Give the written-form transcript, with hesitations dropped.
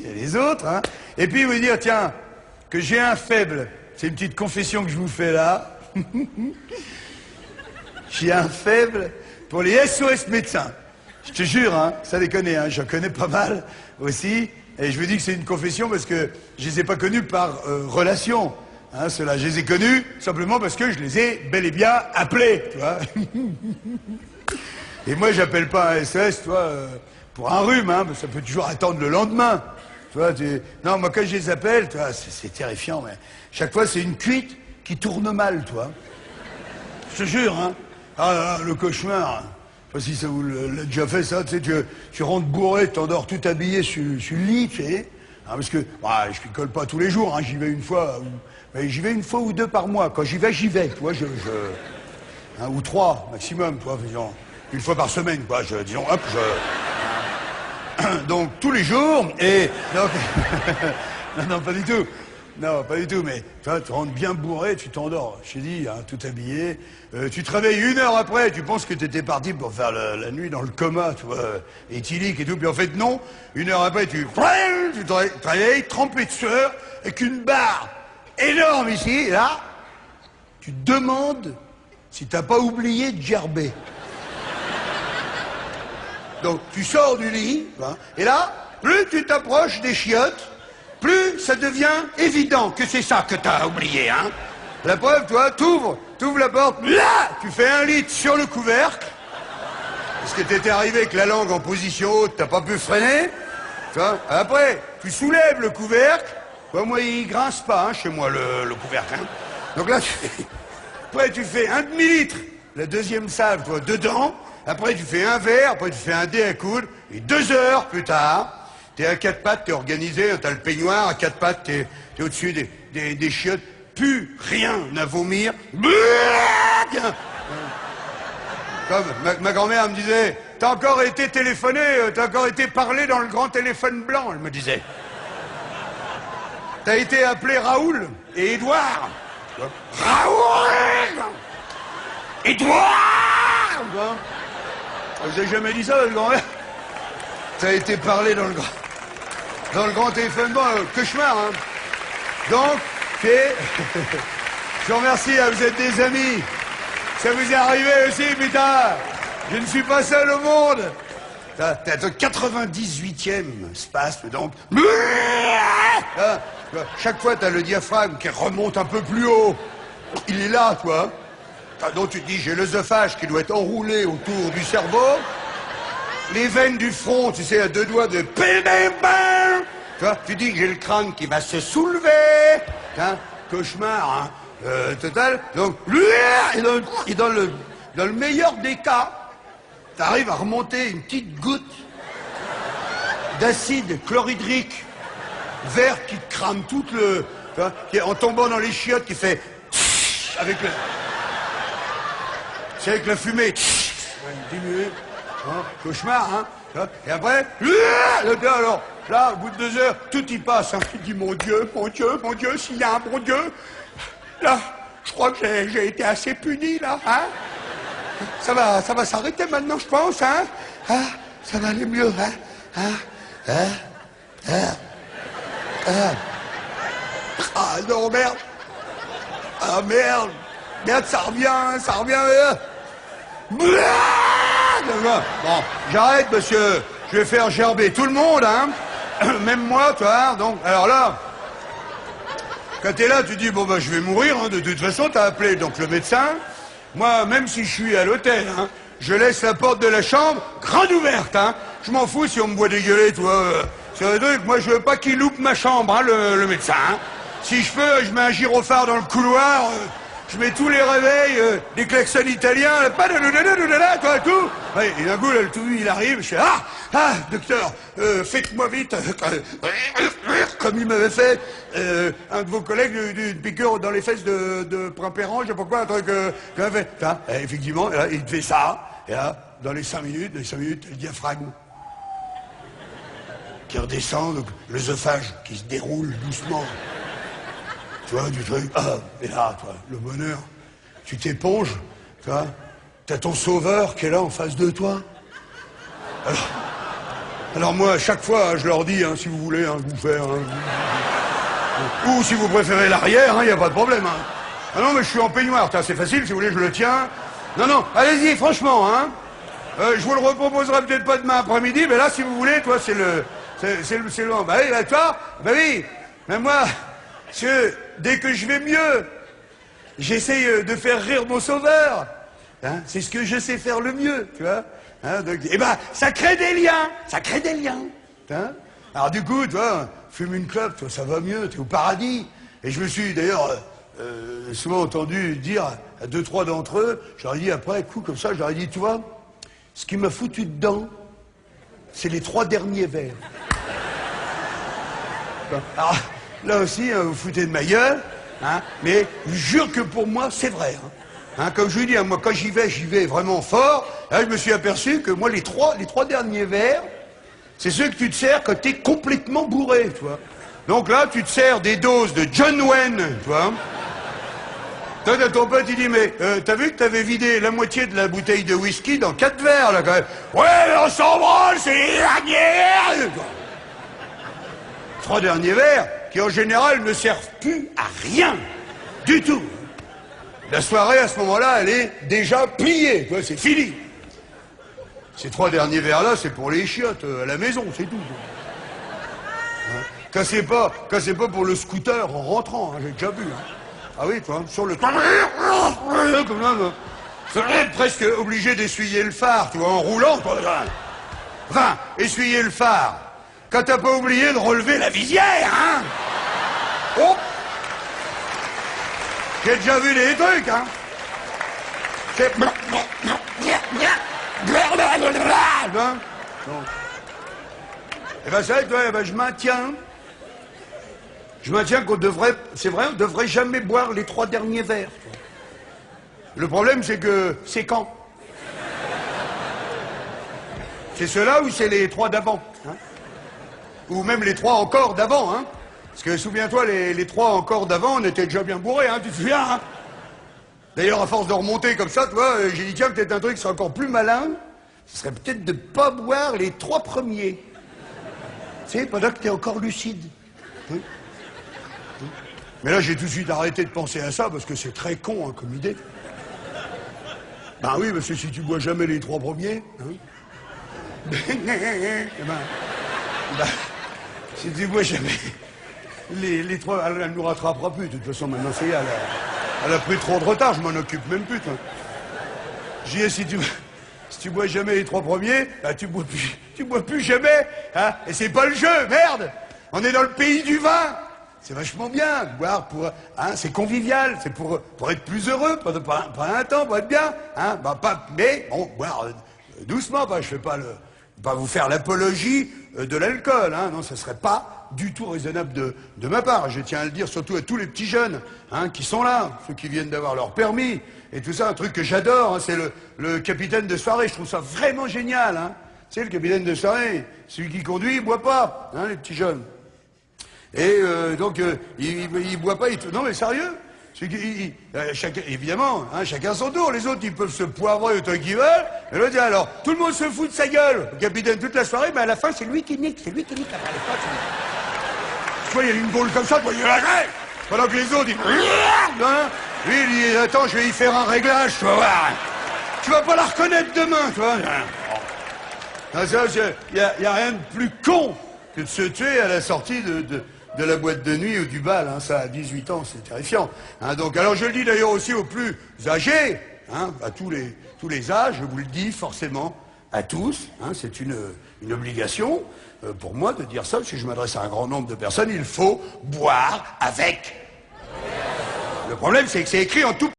et les autres, hein. Et puis vous dire, tiens, que j'ai un faible. C'est une petite confession que je vous fais là. J'ai un faible pour les SOS médecins. Je te jure, hein, ça déconne, hein, j'en connais pas mal aussi. Et je vous dis que c'est une confession parce que je les ai pas connus par relation. Hein, ceux-là, je les ai connus simplement parce que je les ai bel et bien appelés, tu vois. Et moi, j'appelle pas un SOS, tu vois, pour un rhume, hein, ça peut toujours attendre le lendemain. Tu vois, non, moi, quand je les appelle, tu vois, c'est terrifiant, mais chaque fois, c'est une cuite qui tourne mal, tu vois. Je te jure, hein. Ah là là, le cauchemar. Je sais pas si ça vous l'a déjà fait, ça, tu sais, tu rentres bourré, t'endors tout habillé sur le lit, tu sais. Hein, parce que, bah, je picole pas tous les jours, hein, j'y vais une fois, j'y vais une fois ou deux par mois. Quand j'y vais, tu vois, hein, ou trois, maximum, tu vois, disons, une fois par semaine, quoi, disons, hop, donc, tous les jours, et, donc, non, pas du tout. Non, pas du tout, mais tu vois, tu rentres bien bourré, tu t'endors, je t'ai dit, hein, tout habillé. Tu te réveilles 1 heure après, tu penses que tu étais parti pour faire la nuit dans le coma, tu vois, éthylique et tout, puis en fait non. 1 heure après, tu te réveilles trempé de sueur, avec une barre énorme ici, et là, tu te demandes si t'as pas oublié de gerber. Donc tu sors du lit, hein, et là, plus tu t'approches des chiottes, plus ça devient évident que c'est ça que t'as oublié, hein. La preuve, toi, t'ouvres la porte, là, tu fais 1 litre sur le couvercle, parce que t'étais arrivé avec la langue en position haute, t'as pas pu freiner, tu vois. Après, tu soulèves le couvercle, bah, moi, il grince pas, hein, chez moi, le couvercle, hein. Donc là, après, tu fais 1 demi-litre, la deuxième salve, toi, dedans, après, tu fais un verre, après, tu fais un dé à coudre, et 2 heures plus tard, t'es à 4 pattes, t'es organisé, t'as le peignoir, à 4 pattes, t'es au-dessus des chiottes, plus rien à vomir. Comme ma grand-mère me disait, t'as encore été téléphoné, t'as encore été parlé dans le grand téléphone blanc, elle me disait. T'as été appelé Raoul et Édouard. Raoul Édouard. Je vous ai jamais dit ça, votre grand-mère. T'as été parlé dans le grand téléphone blanc, cauchemar, hein. Donc, je vous remercie, hein, vous êtes des amis. Ça vous est arrivé aussi, putain. Je ne suis pas seul au monde. T'as le 98e spasme, donc. Chaque fois, t'as le diaphragme qui remonte un peu plus haut. Il est là, toi. Donc tu te dis, j'ai l'œsophage qui doit être enroulé autour du cerveau. Les veines du front, tu sais, à 2 doigts de... Tu vois, tu dis que j'ai le crâne qui va se soulever. Hein, cauchemar, hein, total. Donc, et dans le meilleur des cas, t'arrives à remonter une petite goutte d'acide chlorhydrique vert qui te crame toute le... Tu vois, en tombant dans les chiottes, qui fait... avec le... C'est avec la fumée. Diminuer. Hein, cauchemar, hein. Et après, alors, là, au bout de 2 heures, tout y passe. Hein. Tu dis, mon Dieu, s'il y a un bon Dieu, là, je crois que j'ai été assez puni, là, hein. Ça va s'arrêter maintenant, je pense, hein. Ah, ça va aller mieux, hein. Ah, non, merde. Ah, merde. Merde, ça revient, Bon, j'arrête, monsieur. Je vais faire gerber tout le monde, hein. Même moi, toi. Donc, alors là, quand t'es là, tu dis, bon, bah, je vais mourir, hein. De toute façon, t'as appelé donc le médecin. Moi, même si je suis à l'hôtel, hein, je laisse la porte de la chambre grande ouverte, hein. Je m'en fous si on me voit dégueuler, toi. C'est un truc, moi, je veux pas qu'il loupe ma chambre, hein, le médecin, hein. Si je peux, je mets un gyrophare dans le couloir. Je mets tous les réveils, des klaxons italiens, pas de toi, tout. Ouais, et d'un coup, là, le tout, il arrive, je fais, docteur, faites-moi vite, comme il m'avait fait, un de vos collègues d'une piqûre dans les fesses de Primpéran, je sais pas quoi, un truc, qu'il avait fait. Hein, effectivement, là, il fait ça, et là, dans les 5 minutes, le diaphragme qui redescend, donc l'œsophage qui se déroule doucement. Tu vois, du truc, et là, toi, le bonheur, tu t'éponges, tu vois, t'as ton sauveur qui est là en face de toi. Alors moi, à chaque fois, je leur dis, hein, si vous voulez, hein, je vous fais... Hein, ou si vous préférez l'arrière, il n'y a pas de problème. Hein. Ah non, mais je suis en peignoir, c'est facile, si vous voulez, je le tiens. Non, non, allez-y, franchement, hein. Je vous le reproposerai peut-être pas demain après-midi, mais là, si vous voulez, toi, c'est le... Bah oui, bah toi, bah oui. Mais moi, dès que je vais mieux, j'essaye de faire rire mon sauveur. Hein, c'est ce que je sais faire le mieux, tu vois. Hein, donc, et ben, ça crée des liens, ça crée des liens. Hein. Alors du coup, tu vois, fume une clope, toi, ça va mieux, t'es au paradis. Et je me suis d'ailleurs souvent entendu dire à 2-3 d'entre eux, j'aurais dit après, coup comme ça, j'aurais dit, tu vois, ce qui m'a foutu dedans, c'est les 3 derniers verres. Alors, là aussi, hein, vous foutez de ma gueule, hein, mais je jure que pour moi, c'est vrai. Hein, comme je vous dis, hein, moi, quand j'y vais vraiment fort. Là, je me suis aperçu que moi, les trois derniers verres, c'est ceux que tu te sers quand t'es complètement bourré, tu vois. Donc là, tu te sers des doses de John Wayne, tu vois. Toi, ton pote, il dit, mais t'as vu que t'avais vidé la moitié de la bouteille de whisky dans 4 verres, là, quand même. Ouais, mais on s'en branle, c'est les derniers. 3 derniers verres, qui en général ne servent plus à rien, du tout. La soirée, à ce moment-là, elle est déjà pliée, tu vois, c'est fini. Ces 3 derniers verres-là, c'est pour les chiottes à la maison, c'est tout. Hein, cassez pas pour le scooter en rentrant, hein, j'ai déjà vu. Hein. Ah oui, toi, sur le... Comme là, c'est presque obligé d'essuyer le phare, tu vois, en roulant, toi. Enfin, essuyer le phare, quand t'as pas oublié de relever la visière, hein. Oh, j'ai déjà vu des trucs, hein. C'est... Hein? Et ben c'est vrai que je maintiens qu'on devrait, c'est vrai, on devrait jamais boire les 3 derniers verres. Le problème c'est que, c'est quand? C'est ceux-là ou c'est les 3 d'avant, hein? Ou même les 3 encore d'avant, hein? Parce que souviens-toi, les 3 encore d'avant, on était déjà bien bourrés, hein, tu te souviens, hein? D'ailleurs, à force de remonter comme ça, tu vois, j'ai dit, tiens, peut-être un truc qui serait encore plus malin, ce serait peut-être de ne pas boire les 3 premiers. Tu sais, pendant que tu es encore lucide. Oui. Oui. Mais là, j'ai tout de suite arrêté de penser à ça, parce que c'est très con, hein, comme idée. Ben oui, parce que si tu bois jamais les 3 premiers, hein, si tu bois jamais les 3, elle ne nous rattrapera plus, de toute façon, maintenant, c'est elle a pris trop de retard, je m'en occupe même plus, toi. J'y ai, si tu bois jamais les 3 premiers, bah, tu bois plus jamais, hein. Et c'est pas le jeu, merde. On est dans le pays du vin. C'est vachement bien, boire pour, hein, c'est convivial, c'est pour être plus heureux, pas un temps, pour être bien, hein. Bah, mais, bon, boire doucement, bah, je fais pas vous faire l'apologie de l'alcool, hein. Non, ça serait pas du tout raisonnable de ma part. Je tiens à le dire surtout à tous les petits jeunes, hein, qui sont là, ceux qui viennent d'avoir leur permis, et tout ça, un truc que j'adore, hein, c'est le capitaine de soirée. Je trouve ça vraiment génial, hein. Tu sais, le capitaine de soirée, celui qui conduit, il boit pas, hein, les petits jeunes. Et donc, il boit pas, non mais sérieux, évidemment, hein, chacun son tour, les autres ils peuvent se poivrer autant qu'ils veulent, et l'autre dit alors, tout le monde se fout de sa gueule, le capitaine toute la soirée, mais à la fin c'est lui qui nique, après les potes. Tu vois, il y a une boule comme ça, tu vois, il y a la grève, pendant que les autres ils... Hein, lui il dit, attends, je vais y faire un réglage, tu vas voir, tu vas pas la reconnaître demain, tu vois. Il y a rien de plus con que de se tuer à la sortie de la boîte de nuit ou du bal, hein, ça à 18 ans, c'est terrifiant. Hein, donc, alors je le dis d'ailleurs aussi aux plus âgés, hein, à tous les âges, je vous le dis forcément à tous, hein, c'est une obligation pour moi de dire ça, si je m'adresse à un grand nombre de personnes, il faut boire avec. Le problème c'est que c'est écrit en tout